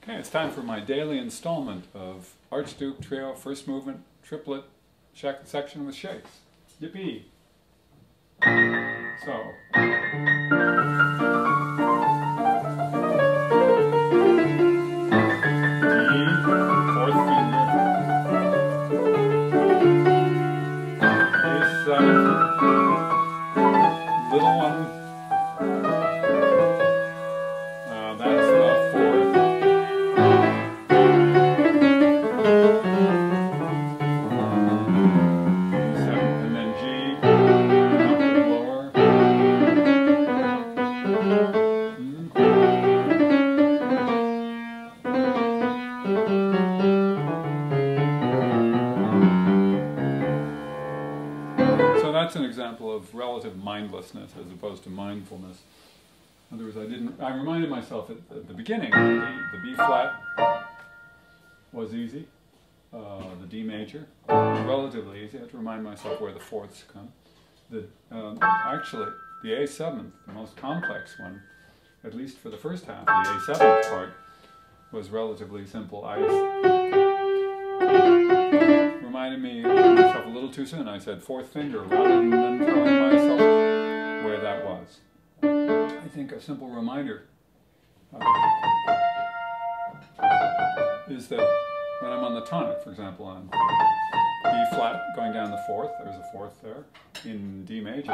Okay, it's time for my daily installment of Archduke Trio, first movement, triplet section with shakes. Yippee! So, D, fourth finger, A7, little one, that's the fourth. And then G, up and lower. So that's an example of relative mindlessness as opposed to mindfulness. In other words, I reminded myself at the beginning, the B flat was easy, the D major, relatively easy. I had to remind myself where the fourths come. Actually, the A7th, the most complex one, at least for the first half, the A7th part, was relatively simple. I reminded myself a little too soon. I said fourth finger rather than telling myself where that was. I think a simple reminder is that when I'm on the tonic, for example, on B flat going down the fourth, there's a fourth there, in D major,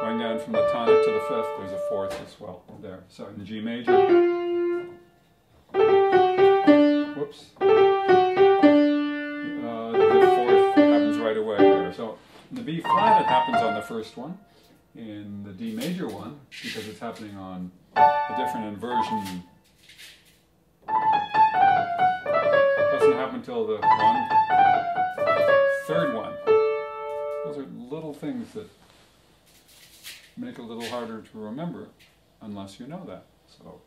going down from the tonic to the fifth, there's a fourth as well there. So in the G major, whoops, the fourth happens right away there. So in the B flat it happens on the first one. In the D major one, because it's happening on a different inversion, doesn't happen until the third one. Those are little things that make it a little harder to remember unless you know that. So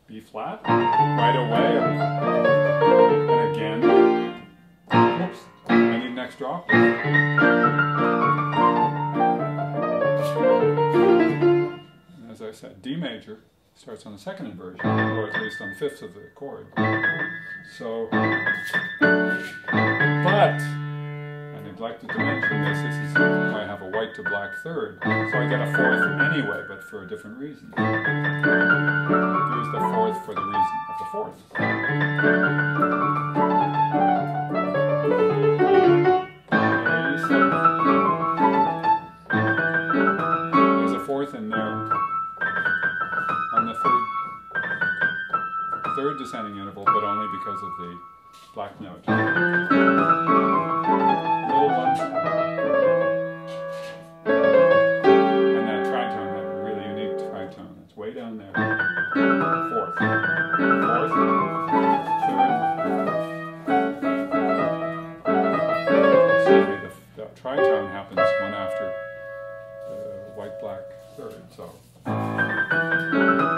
B flat, right away, and again, whoops, I need an extra octave. As I said, D major starts on the second inversion, or at least on the fifth of the chord. So, but I neglected to mention this is I have a white to black third, so I get a fourth anyway, but for a different reason. Here's the fourth for the reason of the fourth. There's a fourth in there on the third descending interval, but only because of the black note. Little one. And that tritone, that really unique tritone, it's way down there. Fourth. Fourth. Third. Excuse me, the tritone happens one after the white-black third, so.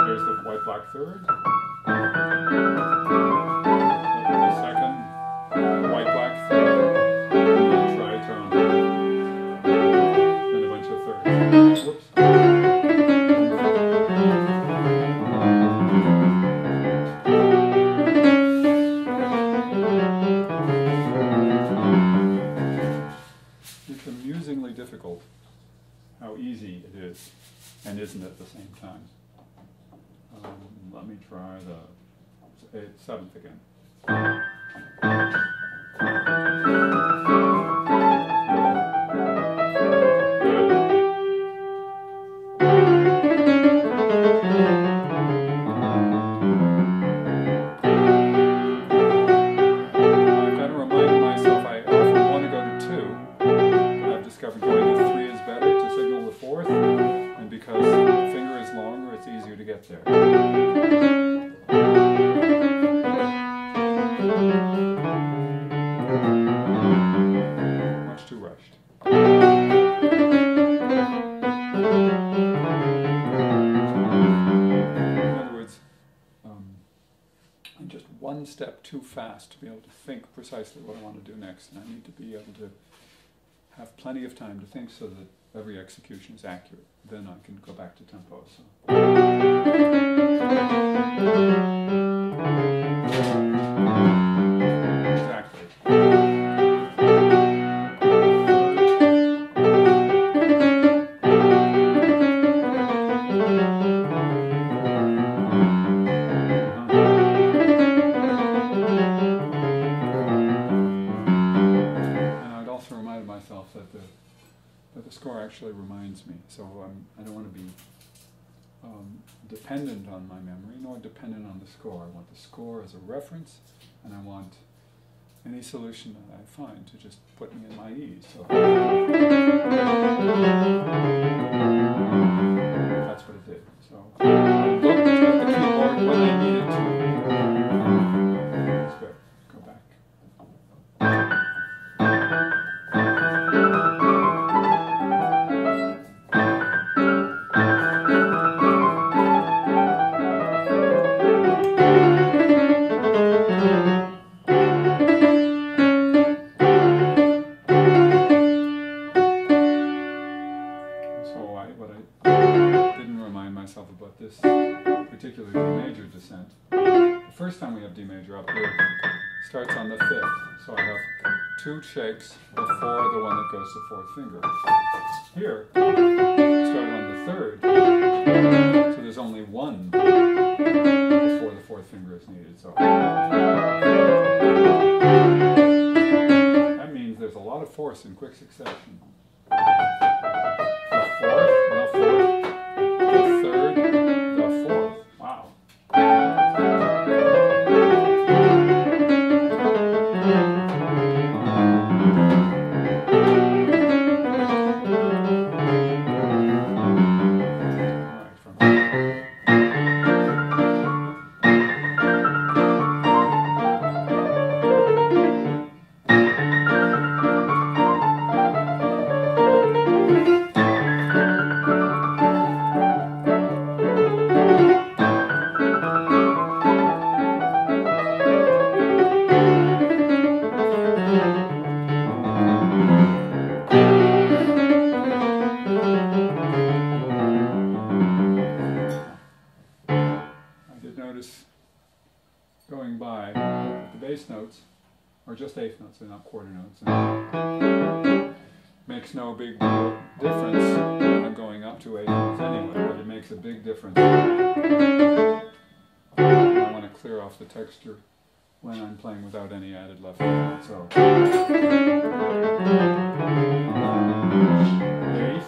Here's the white-black third. The second white-black third. And tritone. And a bunch of thirds. Whoops. It's amusingly difficult how easy it is and isn't at the same time. Let me try the seventh again. I've got to remind myself I often want to go to two, but I've discovered going to three is better to signal the fourth, and because the finger is longer, it's easier to get there. Much too rushed. In other words, I'm just one step too fast to be able to think precisely what I want to do next, and I need to be able to have plenty of time to think so that every execution is accurate. Then I can go back to tempo. So. dependent on my memory, nor dependent on the score. I want the score as a reference, and I want any solution that I find to just put me at my ease. So that's what it did. So I looked at the keyboard when I needed to. That's good. Go back. What I didn't remind myself about this particular D major descent. The first time we have D major up here starts on the 5th. So I have 2 shakes before the one that goes to 4th finger. Here, start on the 3rd. So there's only 1 before the 4th finger is needed. So that means there's a lot of force in quick succession. The 4th, the 4th, the 3rd, the 4th. Wow. Going by, the bass notes are just eighth notes, they're not quarter notes. And makes no big difference when I'm going up to eighth notes anyway, but it makes a big difference. I want to clear off the texture when I'm playing without any added left hand. So eighth.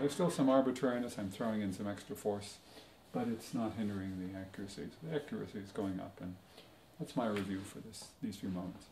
Still some arbitrariness, I'm throwing in some extra force, but it's not hindering the accuracy. So the accuracy is going up, and that's my review for these few moments.